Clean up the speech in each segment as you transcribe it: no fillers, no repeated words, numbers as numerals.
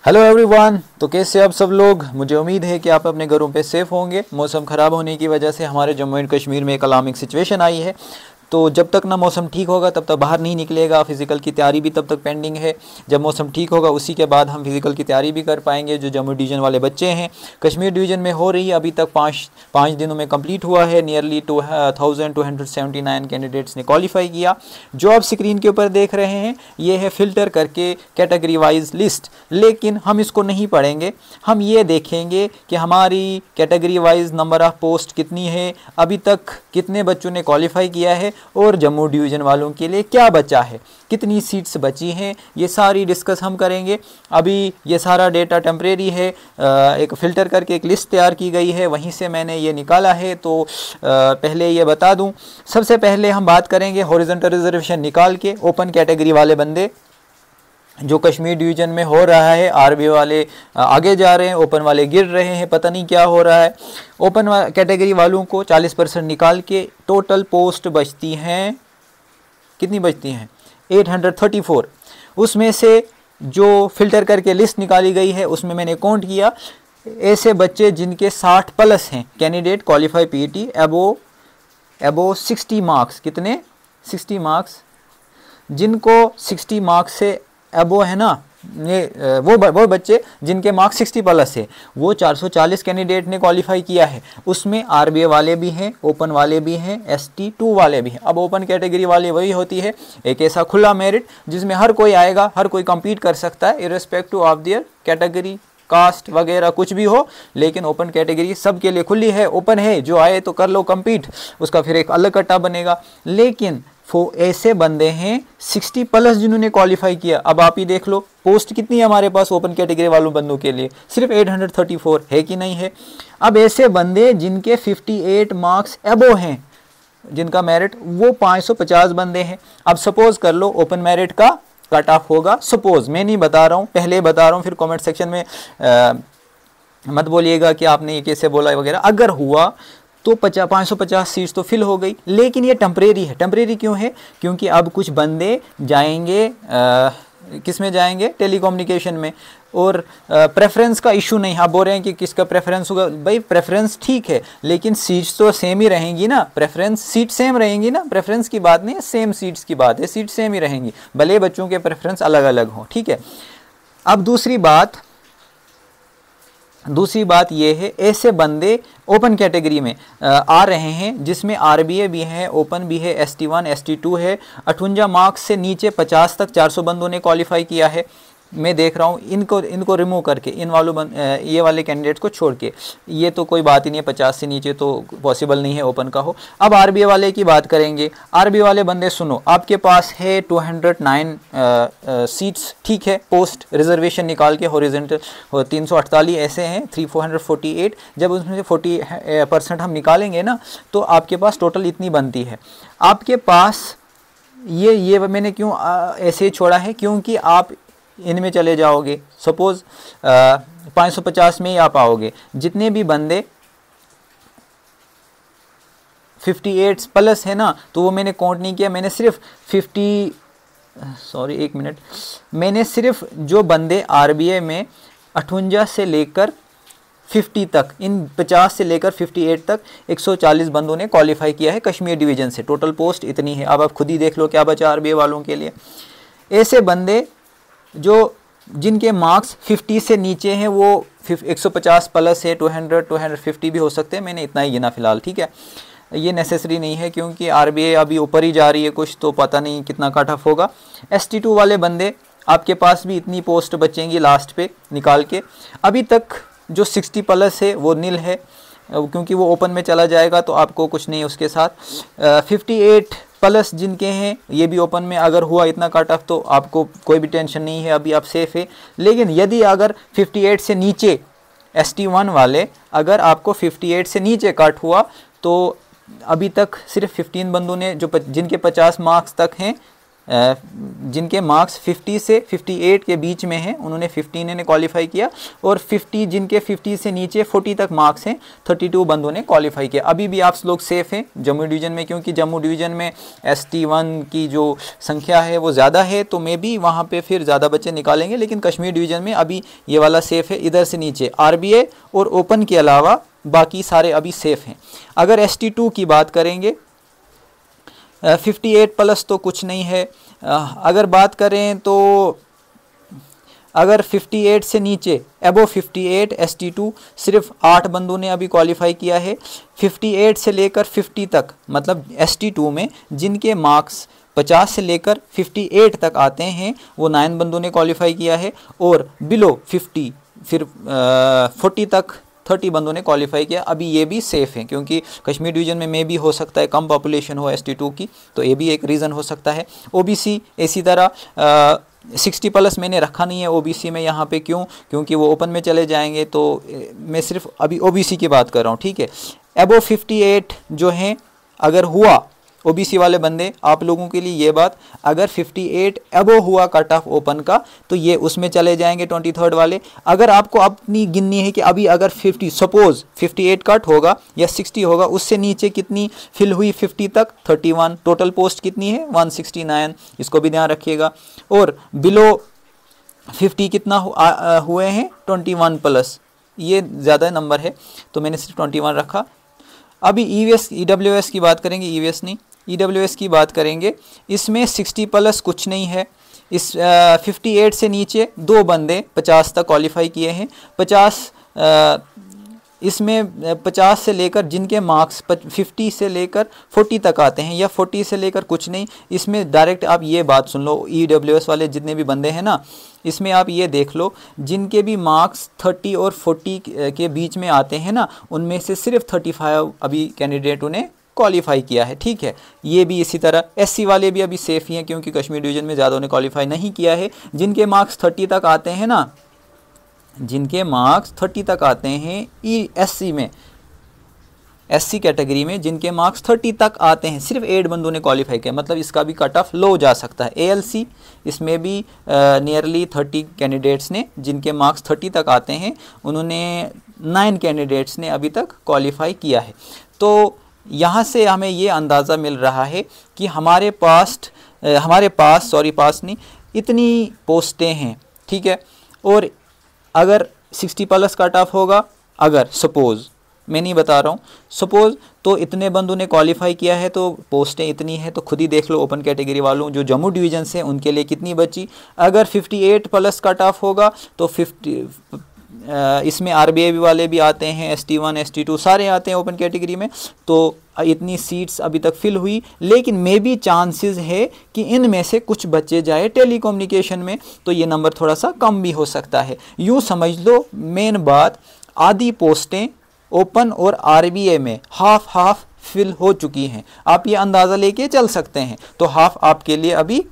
Hello everyone. तो कैसे आप सब लोग? मुझे उम्मीद है कि आप अपने घरों पे सेफ़ होंगे। मौसम ख़राब होने की वजह से हमारे जम्मू एंड कश्मीर में एक अलार्मिंग सिचुएशन आई है। तो जब तक ना मौसम ठीक होगा तब तक बाहर नहीं निकलेगा। फ़िज़िकल की तैयारी भी तब तक पेंडिंग है। जब मौसम ठीक होगा उसी के बाद हम फ़िज़िकल की तैयारी भी कर पाएंगे। जो जम्मू डिवीज़न वाले बच्चे हैं, कश्मीर डिवीज़न में हो रही है, अभी तक पाँच दिनों में कंप्लीट हुआ है। नियरली 2279 कैंडिडेट्स ने क्वालिफाई किया। जो आप स्क्रीन के ऊपर देख रहे हैं ये है फ़िल्टर करके कैटेगरी वाइज लिस्ट, लेकिन हम इसको नहीं पढ़ेंगे। हम ये देखेंगे कि हमारी category wise number of post कितनी है, अभी तक कितने बच्चों ने क्वालिफाई किया है और जम्मू डिवीज़न वालों के लिए क्या बचा है, कितनी सीट्स बची हैं, ये सारी डिस्कस हम करेंगे। अभी ये सारा डेटा टेम्परेरी है, एक फ़िल्टर करके एक लिस्ट तैयार की गई है, वहीं से मैंने ये निकाला है। तो पहले ये बता दूं, सबसे पहले हम बात करेंगे हॉरिजॉन्टल रिजर्वेशन निकाल के ओपन कैटेगरी वाले बंदे जो कश्मीर डिवीज़न में हो रहा है। आरबी वाले आगे जा रहे हैं, ओपन वाले गिर रहे हैं, पता नहीं क्या हो रहा है। ओपन कैटेगरी वालों को 40% निकाल के टोटल पोस्ट बचती हैं, कितनी बचती हैं? 834। उसमें से जो फ़िल्टर करके लिस्ट निकाली गई है उसमें मैंने काउंट किया ऐसे बच्चे जिनके 60 प्लस हैं, कैंडिडेट क्वालिफाई पीईटी एबो 60 मार्क्स। कितने? 60 मार्क्स। जिनको 60 मार्क्स से एबो है ना, ये वो बच्चे जिनके मार्क्स 60 प्लस है, वो 440 कैंडिडेट ने क्वालिफाई किया है। उसमें आरबीए वाले भी हैं, ओपन वाले भी हैं, ST 2 वाले भी हैं। अब ओपन कैटेगरी वाले वही होती है, एक ऐसा खुला मेरिट जिसमें हर कोई आएगा, हर कोई compete कर सकता है irrespective of their category, caste वगैरह कुछ भी हो। लेकिन ओपन कैटेगरी सबके लिए खुली है, ओपन है, जो आए तो कर लो compete, उसका फिर एक अलग कट्टा बनेगा। लेकिन ऐसे बंदे हैं 60 प्लस जिन्होंने क्वालिफाई किया। अब आप ही देख लो पोस्ट कितनी है हमारे पास ओपन कैटेगरी वालों बंदों के लिए, सिर्फ 834 है कि नहीं है। अब ऐसे बंदे जिनके 58 मार्क्स एबो हैं, जिनका मेरिट, वो 550 बंदे हैं। अब सपोज कर लो ओपन मेरिट का कट ऑफ होगा, सपोज, मैं नहीं बता रहा हूँ, पहले बता रहा हूँ, फिर कमेंट सेक्शन में मत बोलिएगा कि आपने ये कैसे बोला वगैरह। अगर हुआ तो 550 सीट्स तो फिल हो गई। लेकिन ये टेम्परेरी है। टेम्परेरी क्यों है? क्योंकि अब कुछ बंदे जाएंगे, किस में जाएंगे? टेलीकम्युनिकेशन में। और प्रेफरेंस का इशू नहीं। आप बोल रहे हैं कि किसका प्रेफरेंस होगा, भाई प्रेफरेंस ठीक है लेकिन सीट्स तो सेम ही रहेंगी ना। प्रेफरेंस सीट सेम रहेंगी ना, प्रेफरेंस की बात नहीं है, सेम सीट्स की बात है। सीट सेम ही रहेंगी, भले बच्चों के प्रेफरेंस अलग अलग हों, ठीक है। अब दूसरी बात ये है, ऐसे बंदे ओपन कैटेगरी में आ रहे हैं जिसमें आरबीए भी है, ओपन भी है, ST1 ST2 है। 58 मार्क्स से नीचे 50 तक 400 बंदों ने क्वालिफाई किया है। मैं देख रहा हूँ इनको रिमूव करके, ये वाले कैंडिडेट्स को छोड़ के, ये तो कोई बात ही नहीं है, 50 से नीचे तो पॉसिबल नहीं है ओपन का हो। अब आरबीए वाले की बात करेंगे। आरबीए वाले बंदे सुनो, आपके पास है 209 सीट्स, ठीक है, पोस्ट रिजर्वेशन निकाल के हॉरिजॉन्टल 348 ऐसे हैं, 448। जब उसमें से 40% हम निकालेंगे ना तो आपके पास टोटल इतनी बनती है। आपके पास ये मैंने क्यों ऐसे छोड़ा है, क्योंकि आप इनमें चले जाओगे, सपोज 550 में ही आप आओगे। जितने भी बंदे 58 प्लस है ना, तो वो मैंने काउंट नहीं किया, मैंने सिर्फ मैंने सिर्फ जो बंदे आरबीए में 58 से लेकर 50 तक, इन 50 से लेकर 58 तक 140 बंदों ने क्वालिफाई किया है कश्मीर डिवीज़न से। टोटल पोस्ट इतनी है। अब आप खुद ही देख लो क्या बचा आरबीए वालों के लिए। ऐसे बंदे जिनके मार्क्स 50 से नीचे हैं, वो 150 प्लस है, 250 भी हो सकते हैं, मैंने इतना ही गिना फिलहाल, ठीक है। ये नेसेसरी नहीं है क्योंकि आरबीए अभी ऊपर ही जा रही है कुछ, तो पता नहीं कितना कट ऑफ होगा। ST2 वाले बंदे, आपके पास भी इतनी पोस्ट बचेंगी लास्ट पे निकाल के। अभी तक जो 60 प्लस है वो नील है, क्योंकि वो ओपन में चला जाएगा तो आपको कुछ नहीं उसके साथ। 58 प्लस जिनके हैं ये भी ओपन में अगर हुआ इतना कट ऑफ तो आपको कोई भी टेंशन नहीं है, अभी आप सेफ है। लेकिन यदि अगर 58 से नीचे ST1 वाले, अगर आपको 58 से नीचे कट हुआ तो अभी तक सिर्फ 15 बंदों ने, जिनके 50 मार्क्स तक हैं जिनके मार्क्स 50 से 58 के बीच में हैं उन्होंने 15 ने क्वालिफाई किया, और 50 जिनके 50 से नीचे 40 तक मार्क्स हैं 32 बंदों ने क्वालिफाई किया। अभी भी आप लोग सेफ़ हैं जम्मू डिवीज़न में, क्योंकि जम्मू डिवीज़न में ST1 की जो संख्या है वो ज़्यादा है, तो मे भी वहाँ पे फिर ज़्यादा बच्चे निकालेंगे, लेकिन कश्मीर डिवीज़न में अभी ये वाला सेफ़ है। इधर से नीचे RBA और ओपन के अलावा बाकी सारे अभी सेफ़ हैं। अगर ST2 की बात करेंगे 58 प्लस तो कुछ नहीं है। अगर बात करें तो अगर 58 से नीचे एबो 58 ST2 सिर्फ 8 बंदों ने अभी क्वालिफाई किया है। 58 से लेकर 50 तक मतलब ST2 में जिनके मार्क्स 50 से लेकर 58 तक आते हैं वो 9 बंदों ने क्वालिफाई किया है, और बिलो 50 फिर 40 तक 30 बंदों ने क्वालिफाई किया। अभी ये भी सेफ़ है, क्योंकि कश्मीर डिवीज़न में भी हो सकता है कम पॉपुलेशन हो ST2 की, तो ये भी एक रीज़न हो सकता है। OBC इसी तरह 60 प्लस मैंने रखा नहीं है OBC में यहाँ पे, क्यों? क्योंकि वो ओपन में चले जाएंगे, तो मैं सिर्फ अभी OBC की बात कर रहा हूँ, ठीक है। एबो 58 जो हैं अगर हुआ OBC वाले बंदे, आप लोगों के लिए ये बात, अगर 58 एबो हुआ कट ऑफ ओपन का तो ये उसमें चले जाएंगे 23rd वाले। अगर आपको अपनी गिननी है कि अभी अगर 50 सपोज 58 कट होगा या 60 होगा, उससे नीचे कितनी फिल हुई 50 तक 31, टोटल पोस्ट कितनी है 169, इसको भी ध्यान रखिएगा। और बिलो 50 कितना हुए हैं 21 प्लस, ये ज़्यादा नंबर है तो मैंने सिर्फ 21 रखा। अभी EWS की बात करेंगे, EWS नहीं EWS की बात करेंगे, इसमें 60 प्लस कुछ नहीं है। इस 58 से नीचे 2 बंदे 50 तक क्वालिफाई किए हैं। 50 इसमें 50 से लेकर जिनके मार्क्स 50 से लेकर 40 तक आते हैं या 40 से लेकर कुछ नहीं, इसमें डायरेक्ट आप ये बात सुन लो, EWS वाले जितने भी बंदे हैं ना, इसमें आप ये देख लो जिनके भी मार्क्स 30 और 40 के बीच में आते हैं ना, उनमें से सिर्फ 35 अभी कैंडिडेटों ने क्वालिफाई किया है, ठीक है। ये भी इसी तरह SC वाले भी अभी सेफ ही हैं, क्योंकि कश्मीर डिवीज़न में ज़्यादा ने क्वालिफाई नहीं किया है। जिनके मार्क्स 30 तक आते हैं ना, जिनके मार्क्स 30 तक आते हैं SC में, SC कैटेगरी में जिनके मार्क्स 30 तक आते हैं, सिर्फ 8 बंदों ने क्वालिफाई किया, मतलब इसका भी कट ऑफ लो जा सकता है। ALC इसमें भी नियरली 30 कैंडिडेट्स ने जिनके मार्क्स 30 तक आते हैं, उन्होंने 9 कैंडिडेट्स ने अभी तक क्वालिफाई किया है। तो यहाँ से हमें ये अंदाज़ा मिल रहा है कि हमारे पास इतनी पोस्टें हैं, ठीक है। और अगर 60 प्लस कट ऑफ होगा, अगर सपोज़, मैं नहीं बता रहा हूँ, सपोज़, तो इतने बंदों ने क्वालिफाई किया है तो पोस्टें इतनी हैं, तो खुद ही देख लो ओपन कैटेगरी वालों जो जम्मू डिवीज़न से उनके लिए कितनी बची। अगर 58 प्लस कट ऑफ होगा तो 50 इसमें RBA वाले भी आते हैं, ST1 ST2 सारे आते हैं ओपन कैटेगरी में, तो इतनी सीट्स अभी तक फिल हुई। लेकिन मे बी चांसेस है कि इनमें से कुछ बच्चे जाए टेलीकम्युनिकेशन में, तो ये नंबर थोड़ा सा कम भी हो सकता है। यूँ समझ लो मेन बात, आधी पोस्टें ओपन और RBA में हाफ फिल हो चुकी हैं, आप ये अंदाज़ा लेके चल सकते हैं। तो हाफ आपके लिए अभी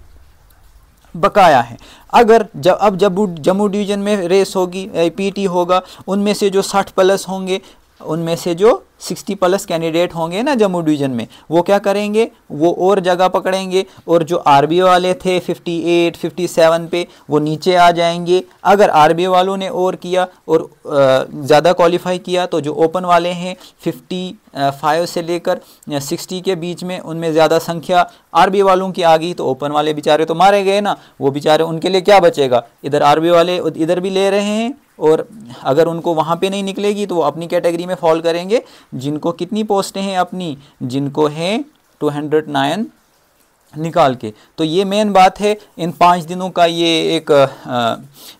बकाया है। अगर जम्मू डिवीज़न में रेस होगी, PT होगा, उनमें से जो 60 प्लस होंगे, उनमें से जो 60 प्लस कैंडिडेट होंगे ना जम्मू डिवीज़न में, वो क्या करेंगे, वो और जगह पकड़ेंगे, और जो RBA वाले थे 58 57 पे, वो नीचे आ जाएंगे। अगर RBA वालों ने और किया और ज़्यादा क्वालिफाई किया, तो जो ओपन वाले हैं 55 से लेकर 60 के बीच में, उनमें ज़्यादा संख्या RBA वालों की आ गई, तो ओपन वाले बेचारे तो मारे गए ना, वो बेचारे, उनके लिए क्या बचेगा। इधर RBA वाले इधर भी ले रहे हैं, और अगर उनको वहाँ पे नहीं निकलेगी तो वो अपनी कैटेगरी में फॉल करेंगे। जिनको कितनी पोस्टें हैं अपनी, जिनको हैं 209 निकाल के। तो ये मेन बात है, इन 5 दिनों का ये एक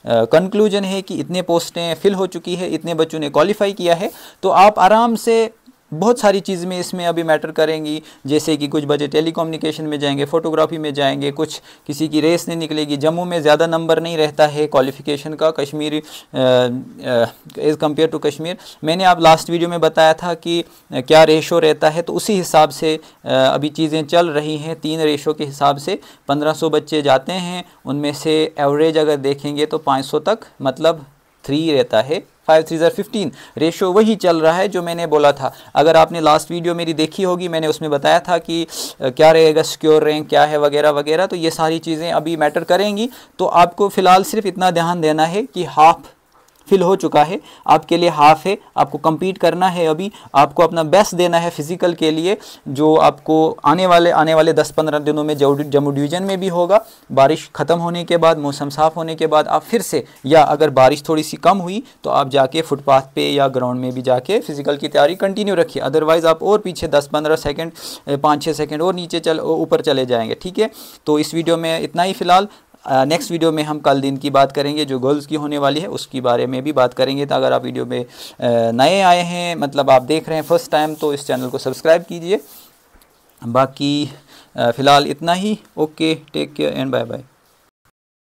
कंक्लूजन है कि इतने पोस्टें फिल हो चुकी है, इतने बच्चों ने क्वालिफाई किया है। तो आप आराम से, बहुत सारी चीज़ में इसमें अभी मैटर करेंगी, जैसे कि कुछ बच्चे टेलीकम्युनिकेशन में जाएंगे, फ़ोटोग्राफी में जाएंगे, कुछ किसी की रेस नहीं निकलेगी। जम्मू में ज़्यादा नंबर नहीं रहता है क्वालिफ़िकेशन का Kashmir as compare to Kashmir. मैंने आप लास्ट वीडियो में बताया था कि क्या रेशो रहता है, तो उसी हिसाब से अभी चीज़ें चल रही हैं। 3 रेशो के हिसाब से 1500 बच्चे जाते हैं, उनमें से एवरेज अगर देखेंगे तो 500 तक, मतलब 3 रहता है 5 3 15 रेशो वही चल रहा है जो मैंने बोला था। अगर आपने लास्ट वीडियो मेरी देखी होगी, मैंने उसमें बताया था कि क्या रहेगा सिक्योर रैंक क्या है वगैरह वगैरह, तो ये सारी चीज़ें अभी मैटर करेंगी। तो आपको फ़िलहाल सिर्फ इतना ध्यान देना है कि हाफ फिल हो चुका है, आपके लिए हाफ है, आपको compete करना है। अभी आपको अपना बेस्ट देना है फिज़िकल के लिए, जो आपको आने वाले 10-15 दिनों में जम्मू डिवीज़न में भी होगा। बारिश ख़त्म होने के बाद, मौसम साफ़ होने के बाद आप फिर से, या अगर बारिश थोड़ी सी कम हुई तो आप जाके फुटपाथ पे या ग्राउंड में भी जाके फ़िज़िकल की तैयारी कंटिन्यू रखिए। अदरवाइज़ आप और पीछे 10-15 सेकेंड 5-6 सेकेंड और ऊपर चले जाएंगे। ठीक है, तो इस वीडियो में इतना ही फ़िलहाल। नेक्स्ट वीडियो में हम कल दिन की बात करेंगे जो गर्ल्स की होने वाली है, उसकी बारे में भी बात करेंगे। तो अगर आप वीडियो में नए आए हैं, मतलब आप देख रहे हैं फर्स्ट टाइम, तो इस चैनल को सब्सक्राइब कीजिए। बाकी फ़िलहाल इतना ही। Okay, take care and bye bye.